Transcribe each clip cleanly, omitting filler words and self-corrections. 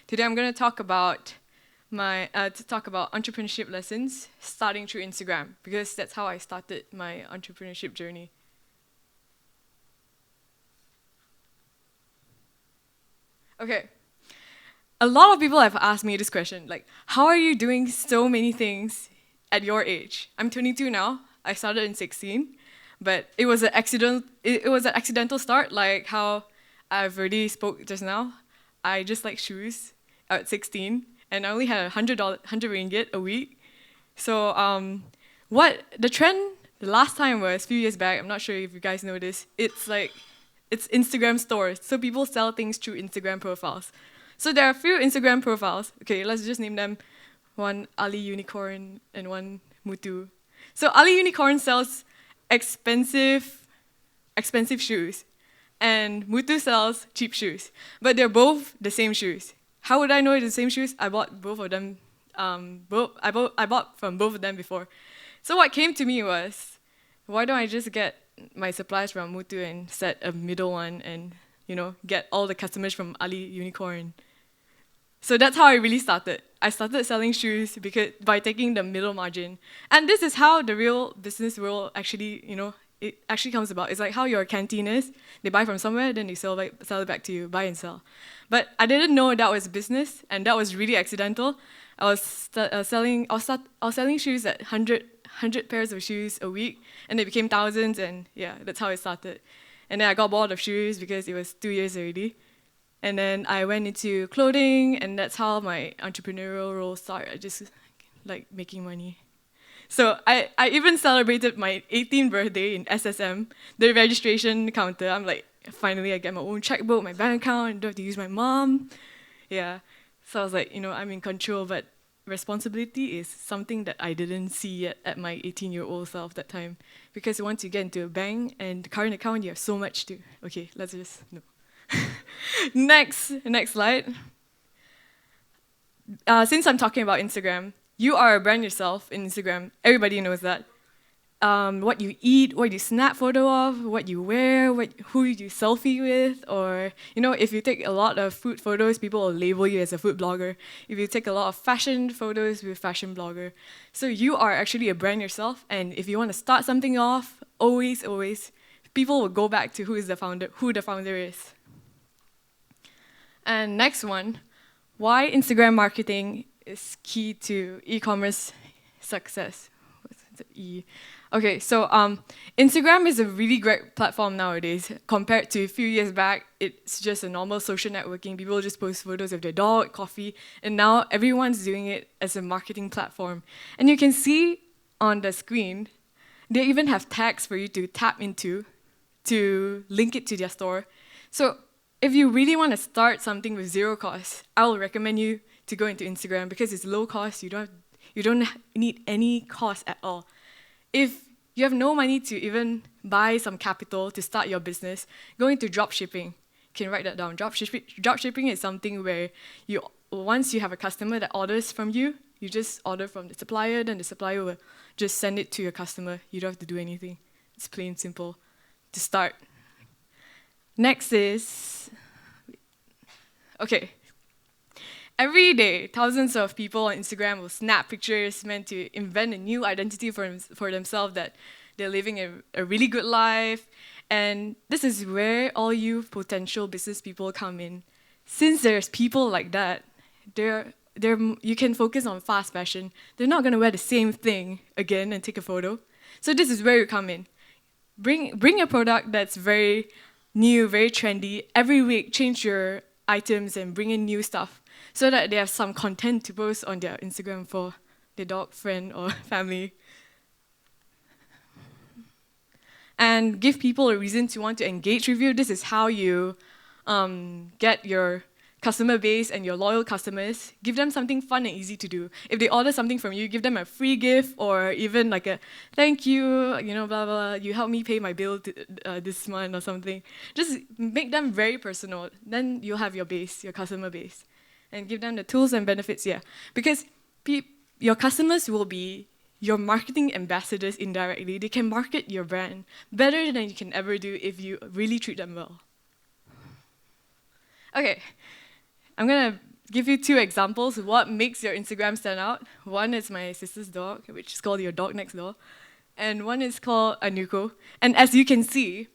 Today I'm going to talk about entrepreneurship lessons starting through Instagram, because that's how I started my entrepreneurship journey. Okay. A lot of people have asked me this question, like, how are you doing so many things at your age? I'm 22 now. I started in 16, but it was an accident. It was an accidental start, like how I've already spoke just now. I just like shoes at 16, and I only had $100 ringgit a week. So what the trend the last time was a few years back. I'm not sure if you guys know this. It's Instagram stores. So people sell things through Instagram profiles. So there are a few Instagram profiles. Okay, let's just name them. One Ali Unicorn and one Mutu. So Ali Unicorn sells expensive shoes, and Mutu sells cheap shoes. But they're both the same shoes. How would I know it's the same shoes? I bought both of them. I bought from both of them before. So what came to me was, why don't I just get my supplies from Mutu and set a middle one and get all the customers from Ali Unicorn. So that's how I really started. I started selling shoes by taking the middle margin. And this is how the real business world actually, it actually comes about. It's like how your canteen is. They buy from somewhere, then they sell it back to you, buy and sell. But I didn't know that was business, and that was really accidental. I was selling shoes at 100 pairs of shoes a week, and they became thousands, and yeah, that's how it started. And then I got bored of shoes because it was 2 years already. And then I went into clothing, and that's how my entrepreneurial role started. I just like making money. So I even celebrated my 18th birthday in SSM, the registration counter. I'm like, finally I get my own checkbook, my bank account, and don't have to use my mom. Yeah. So I was like, I'm in control, but responsibility is something that I didn't see yet at my 18-year-old self that time. Because once you get into a bank and the current account, you have so much to. Okay, let's just no. Next slide. Since I'm talking about Instagram, you are a brand yourself in Instagram. Everybody knows that. What you eat, what you snap photo of, what you wear, who you selfie with, or if you take a lot of food photos, people will label you as a food blogger. If you take a lot of fashion photos, you're a fashion blogger. So you are actually a brand yourself, and if you want to start something off, always, people will go back to who the founder is. And next one, why Instagram marketing is key to e-commerce success. What's the E? Okay, so Instagram is a really great platform nowadays. Compared to a few years back, it's just a normal social networking. People just post photos of their dog, coffee, and now everyone's doing it as a marketing platform. And you can see on the screen, they even have tags for you to tap into to link it to their store. So if you really want to start something with zero cost, I will recommend you to go into Instagram because it's low cost. You don't need any cost at all. If you have no money to even buy some capital to start your business, go into dropshipping. You can write that down. Dropshipping is something where once you have a customer that orders from you, you just order from the supplier, then the supplier will just send it to your customer. You don't have to do anything. It's plain simple to start. Next is, okay. Every day, thousands of people on Instagram will snap pictures meant to invent a new identity for themselves that they're living a really good life. And this is where all you potential business people come in. Since there's people like that, you can focus on fast fashion. They're not going to wear the same thing again and take a photo. So this is where you come in. Bring a product that's very new, very trendy. Every week, change your items and bring in new stuff so that they have some content to post on their Instagram for their dog, friend, or family. And give people a reason to want to engage with you. This is how you get your customer base and your loyal customers. Give them something fun and easy to do. If they order something from you, give them a free gift or even like a thank you, blah, blah, you helped me pay my bill this month or something. Just make them very personal. Then you'll have your base, your customer base. And give them the tools and benefits, yeah. Because your customers will be your marketing ambassadors indirectly. They can market your brand better than you can ever do if you really treat them well. Okay, I'm going to give you two examples. What makes your Instagram stand out? One is my sister's dog, which is called Your Dog Next Door. And one is called Anuko. And as you can see,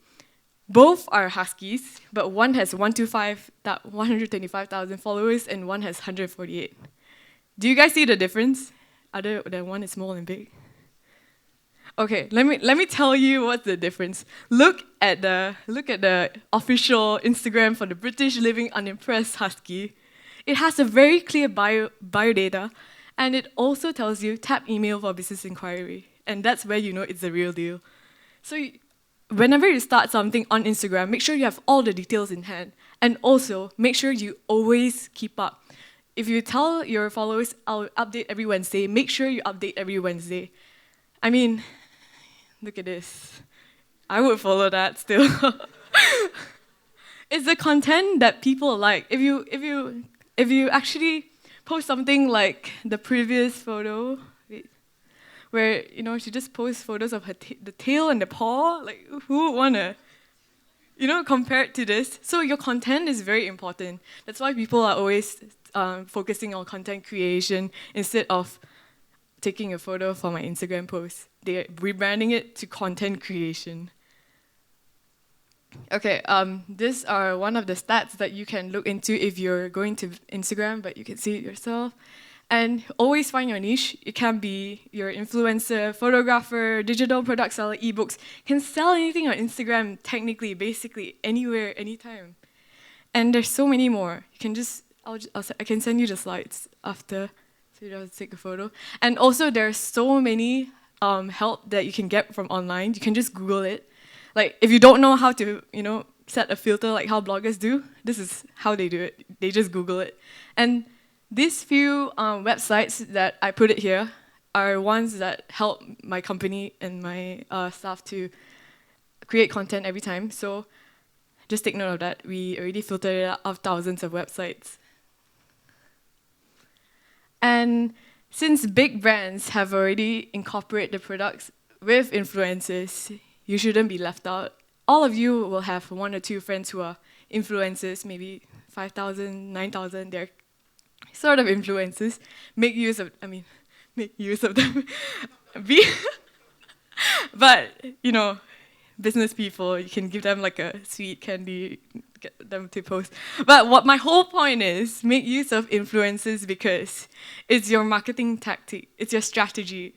both are huskies, but one has 125,000 followers and one has 148. Do you guys see the difference? Other than one is small and big? Okay, let me tell you what's the difference. Look at the official Instagram for the British Living Unimpressed Husky. It has a very clear bio data, and it also tells you tap email for business inquiry, and that's where you know it's the real deal. So whenever you start something on Instagram, make sure you have all the details in hand, and also make sure you always keep up. If you tell your followers, I'll update every Wednesday, make sure you update every Wednesday. I mean, look at this. I would follow that still. It's the content that people like. If you actually post something like the previous photo, where she just posts photos of her the tail and the paw, like who would wanna compare it to this? So your content is very important. That's why people are always focusing on content creation instead of taking a photo for my Instagram post. They're rebranding it to content creation. Okay, these are one of the stats that you can look into if you're going to Instagram, but you can see it yourself. And always find your niche. It can be your influencer, photographer, digital product seller, ebooks. You can sell anything on Instagram, technically, basically, anywhere, anytime. And there's so many more. You can I can send you the slides after, so you don't have to take a photo. And also, there's so many help that you can get from online. You can just Google it. Like, if you don't know how to, set a filter like how bloggers do, this is how they do it. They just Google it. And these few websites that I put it here are ones that help my company and my staff to create content every time. So just take note of that. We already filtered it out of thousands of websites. And since big brands have already incorporated the products with influencers, you shouldn't be left out. All of you will have one or two friends who are influencers, maybe 5,000, 9,000. They're sort of influencers. Make use of them. But, business people, you can give them like a sweet candy, get them to post. But what my whole point is, make use of influencers because it's your marketing tactic, it's your strategy.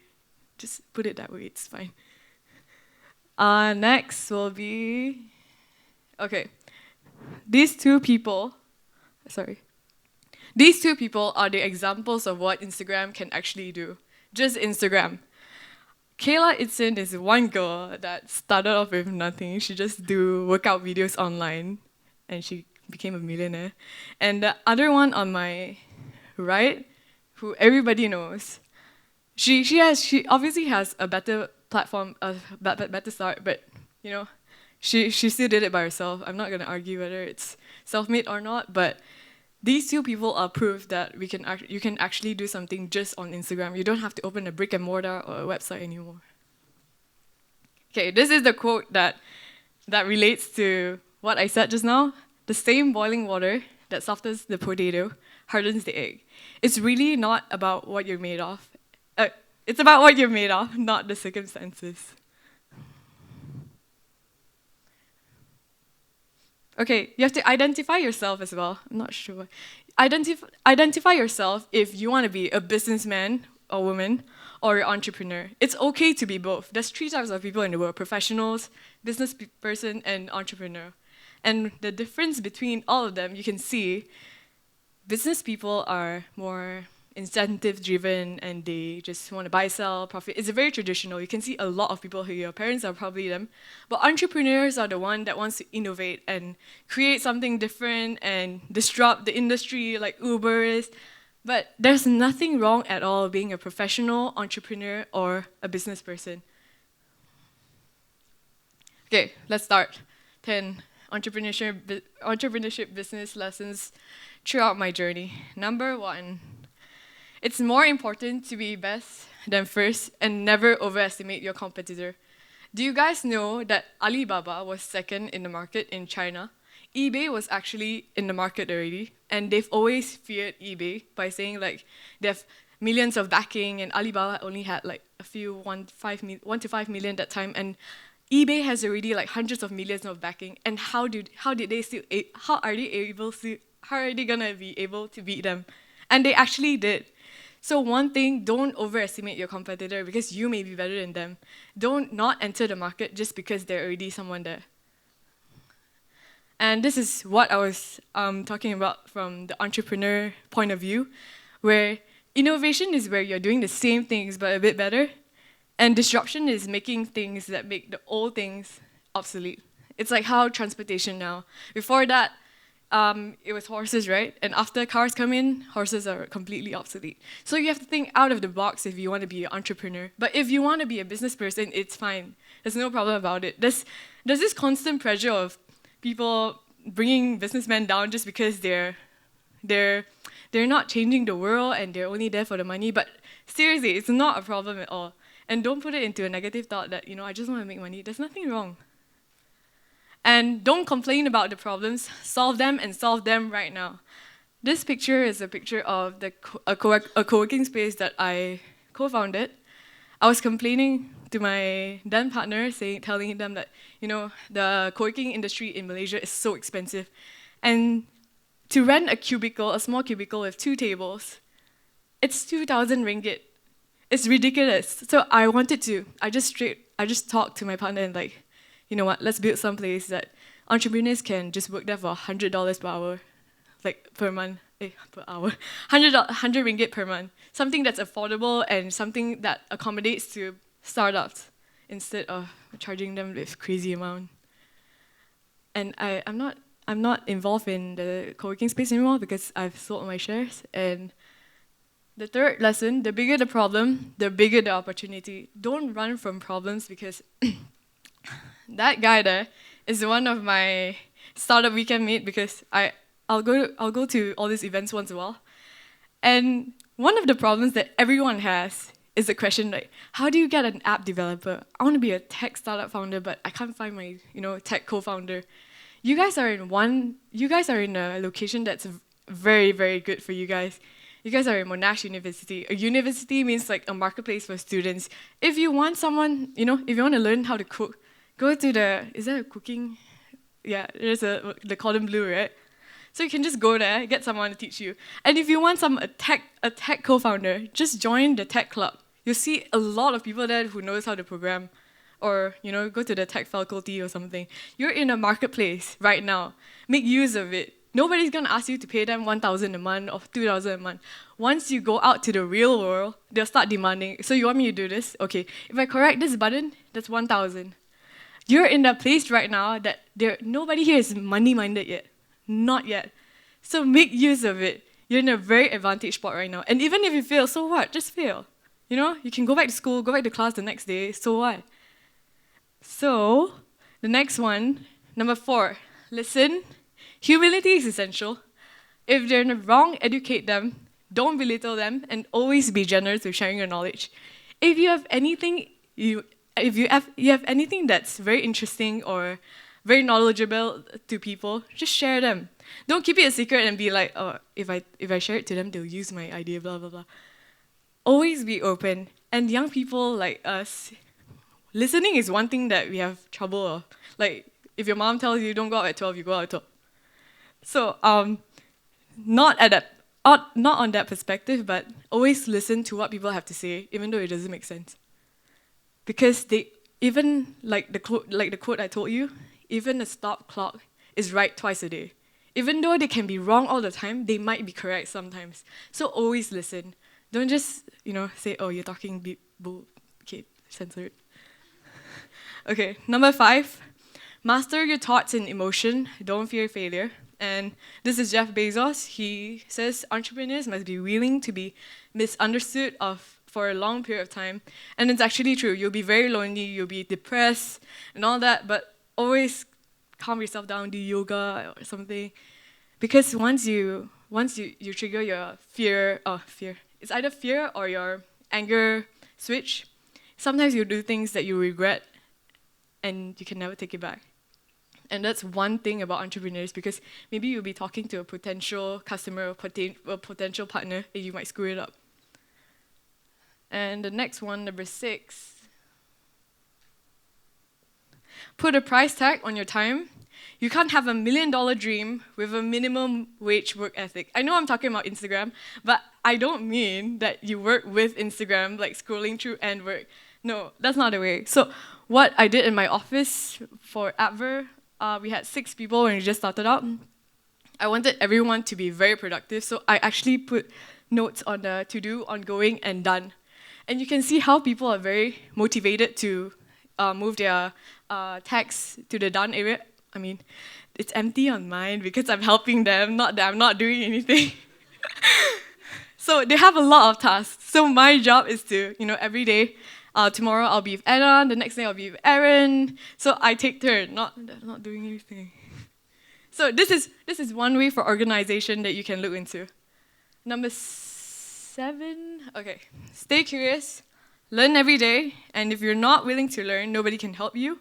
Just put it that way, it's fine. Next will be, okay, these two people are the examples of what Instagram can actually do. Just Instagram. Kayla Itson is one girl that started off with nothing. She just do workout videos online, and she became a millionaire. And the other one on my right, who everybody knows, she obviously has a better platform, better start, but she still did it by herself. I'm not gonna argue whether it's self-made or not, but these two people are proof that you can actually do something just on Instagram. You don't have to open a brick and mortar or a website anymore. Okay, this is the quote that relates to what I said just now. The same boiling water that softens the potato hardens the egg. It's really not about what you're made of. It's about what you're made of, not the circumstances. Okay, you have to identify yourself as well. I'm not sure. Identify yourself if you want to be a businessman or woman or an entrepreneur. It's okay to be both. There's 3 types of people in the world: professionals, business person, and entrepreneur. And the difference between all of them, you can see, business people are more incentive-driven and they just want to buy, sell, profit. It's very traditional. You can see a lot of people who your parents are probably them. But entrepreneurs are the one that wants to innovate and create something different and disrupt the industry like Uber is. But there's nothing wrong at all being a professional entrepreneur or a business person. Okay, let's start. 10 entrepreneurship business lessons throughout my journey. Number 1. It's more important to be best than first and never overestimate your competitor. Do you guys know that Alibaba was second in the market in China? eBay was actually in the market already, and they've always feared eBay by saying like they have millions of backing, and Alibaba only had like a few 1 to 5 million that time, and eBay has already like hundreds of millions of backing. And how are they gonna be able to beat them? And they actually did. So one thing, don't overestimate your competitor because you may be better than them. Don't not enter the market just because there's already someone there. And this is what I was talking about from the entrepreneur point of view, where innovation is where you're doing the same things but a bit better, and disruption is making things that make the old things obsolete. It's like how transportation now. Before that, it was horses, right? And after cars come in, horses are completely obsolete. So you have to think out of the box if you want to be an entrepreneur. But if you want to be a business person, it's fine. There's no problem about it. There's this constant pressure of people bringing businessmen down just because they're not changing the world and they're only there for the money. But seriously, it's not a problem at all. And don't put it into a negative thought that, I just want to make money. There's nothing wrong. And don't complain about the problems. Solve them and solve them right now. This picture is a picture of a co-working space that I co-founded. I was complaining to my then partner, telling them that, the co-working industry in Malaysia is so expensive. And to rent a small cubicle with 2 tables, it's 2,000 ringgit. It's ridiculous. So I just talked to my partner and like, you know what, let's build some place that entrepreneurs can just work there for $100 per hour, like per month, per hour, 100 ringgit per month. Something that's affordable and something that accommodates to startups instead of charging them with crazy amount. And I'm not involved in the co-working space anymore because I've sold my shares. And the third lesson, the bigger the problem, the bigger the opportunity. Don't run from problems because that guy there is one of my startup weekend mate because I'll go to all these events once in a while. And one of the problems that everyone has is the question like, how do you get an app developer? I want to be a tech startup founder, but I can't find my tech co-founder. You guys are in a location that's very, very good for you guys. You guys are in Monash University. A university means like a marketplace for students. If you want someone, if you want to learn how to cook, go to is there a cooking? Yeah, they call them Blue, right? So you can just go there, get someone to teach you. And if you want a tech co-founder, just join the tech club. You'll see a lot of people there who knows how to program, or go to the tech faculty or something. You're in a marketplace right now. Make use of it. Nobody's gonna ask you to pay them 1,000 a month or 2,000 a month. Once you go out to the real world, they'll start demanding. So you want me to do this? Okay. If I correct this button, that's 1,000. You're in that place right now that nobody here is money-minded yet. Not yet. So make use of it. You're in a very advantaged spot right now. And even if you fail, so what? Just fail. You can go back to school, go back to class the next day, so what? So, the next one, number 4, listen. Humility is essential. If they're in the wrong, educate them. Don't belittle them, and always be generous with sharing your knowledge. If you have anything, if you have anything that's very interesting or very knowledgeable to people, just share them. Don't keep it a secret and be like, oh, if I share it to them, they'll use my idea, blah, blah, blah. Always be open. And young people like us, listening is one thing that we have trouble of. Like, if your mom tells you don't go out at 12, you go out at 12. So, not on that perspective, but always listen to what people have to say, even though it doesn't make sense. Because even like the quote I told you, even a stop clock is right twice a day. Even though they can be wrong all the time, they might be correct sometimes. So always listen. Don't just, say, oh, you're talking bull. Okay, censor it. Okay, number 5, master your thoughts and emotion. Don't fear failure. And this is Jeff Bezos. He says entrepreneurs must be willing to be misunderstood for a long period of time. And it's actually true. You'll be very lonely, you'll be depressed and all that, but always calm yourself down, do yoga or something. Because once you trigger your fear, it's either fear or your anger switch. Sometimes you do things that you regret and you can never take it back. And that's one thing about entrepreneurs, because maybe you'll be talking to a potential customer or a potential partner and you might screw it up. And the next one, number 6, put a price tag on your time. You can't have $1 million dream with a minimum wage work ethic. I know I'm talking about Instagram, but I don't mean that you work with Instagram, like scrolling through and work. No, that's not the way. So what I did in my office for Apver, we had 6 people when we just started out. I wanted everyone to be very productive, so I actually put notes on the to-do, ongoing, and done. And you can see how people are very motivated to move their tags to the done area. I mean, it's empty on mine because I'm helping them, not that I'm not doing anything. So they have a lot of tasks. So my job is to, every day, tomorrow I'll be with Anna, the next day I'll be with Aaron. So I take turn, not doing anything. So this is one way for organization that you can look into. Number 7, okay, stay curious, learn every day, and if you're not willing to learn, nobody can help you.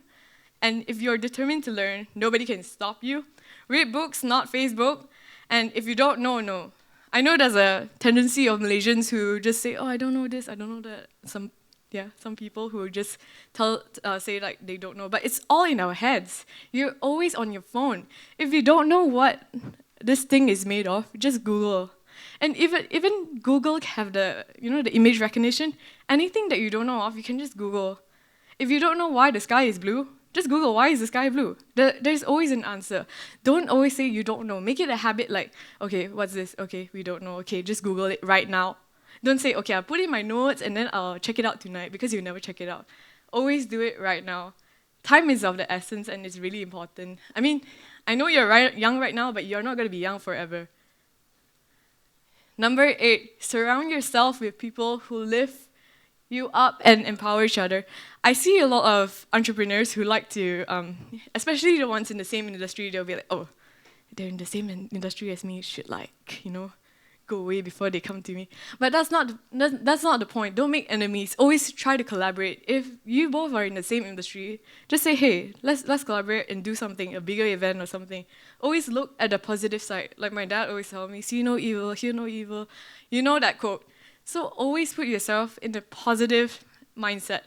And if you're determined to learn, nobody can stop you. Read books, not Facebook. And if you don't know, no. I know there's a tendency of Malaysians who just say, oh, I don't know this, I don't know that. Some people who just say like they don't know. But it's all in our heads. You're always on your phone. If you don't know what this thing is made of, just Google. And even Google have the image recognition. Anything that you don't know of, you can just Google. If you don't know why the sky is blue, just Google, why is the sky blue? There's always an answer. Don't always say you don't know. Make it a habit like, okay, what's this? Okay, we don't know. Okay, just Google it right now. Don't say, okay, I'll put in my notes and then I'll check it out tonight, because you'll never check it out. Always do it right now. Time is of the essence and it's really important. I mean, I know you're young right now, but you're not going to be young forever. Number 8, surround yourself with people who lift you up and empower each other. I see a lot of entrepreneurs who like to, especially the ones in the same industry, they'll be like, oh, they're in the same industry as me, should go away before they come to me. But that's not the point. Don't make enemies. Always try to collaborate. If you both are in the same industry, just say, hey, let's collaborate and do something, a bigger event or something. Always look at the positive side. Like my dad always told me, see no evil, hear no evil. You know that quote. So always put yourself in the positive mindset.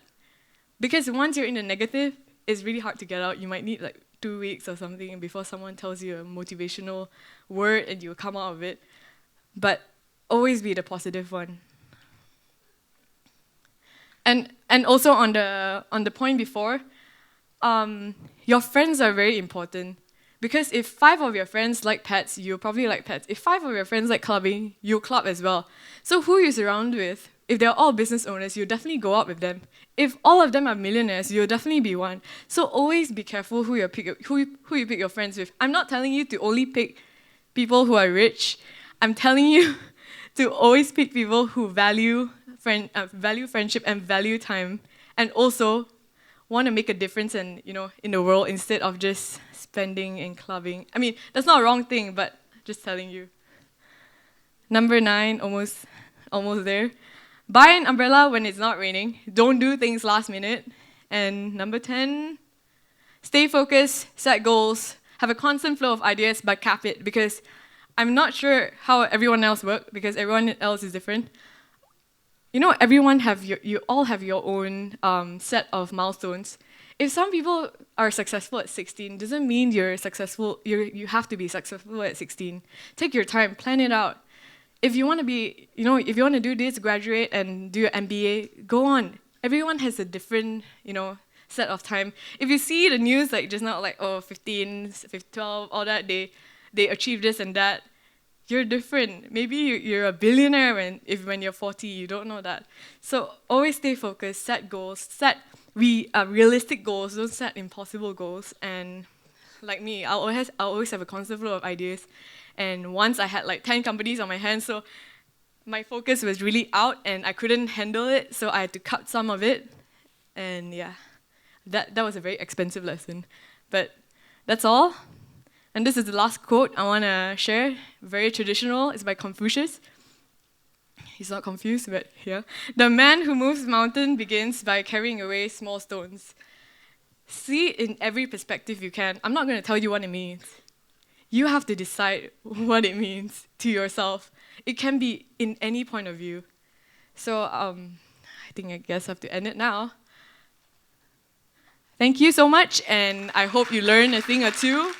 Because once you're in the negative, it's really hard to get out. You might need like 2 weeks or something before someone tells you a motivational word and you'll come out of it. But always be the positive one. And also on the point before, your friends are very important. Because if 5 of your friends like pets, you'll probably like pets. If 5 of your friends like clubbing, you'll club as well. So who you surround with, if they're all business owners, you'll definitely go out with them. If all of them are millionaires, you'll definitely be one. So always be careful who you pick your friends with. I'm not telling you to only pick people who are rich. I'm telling you to always pick people who value friendship and value time, and also want to make a difference in the world instead of just spending and clubbing. I mean, that's not a wrong thing, but just telling you. Number 9, almost there. Buy an umbrella when it's not raining. Don't do things last minute. And number 10, stay focused, set goals, have a constant flow of ideas, but cap it, because I'm not sure how everyone else works, because everyone else is different. Everyone you all have your own set of milestones. If some people are successful at 16, doesn't mean you're successful. You have to be successful at 16. Take your time, plan it out. If you want to be, if you want to do this, graduate and do your MBA, go on. Everyone has a different, set of time. If you see the news like just now, like 15, 12, all that, they achieve this and that. You're different. Maybe you're a billionaire when you're 40, you don't know that. So always stay focused, set goals, set realistic goals, don't set impossible goals. And like me, I always have a constant flow of ideas. And once I had like 10 companies on my hands, so my focus was really out and I couldn't handle it, so I had to cut some of it. And yeah, that was a very expensive lesson. But that's all. And this is the last quote I want to share. Very traditional. It's by Confucius. He's not confused, but yeah. The man who moves mountain begins by carrying away small stones. See it in every perspective you can. I'm not going to tell you what it means. You have to decide what it means to yourself. It can be in any point of view. So I guess I have to end it now. Thank you so much, and I hope you learn a thing or two.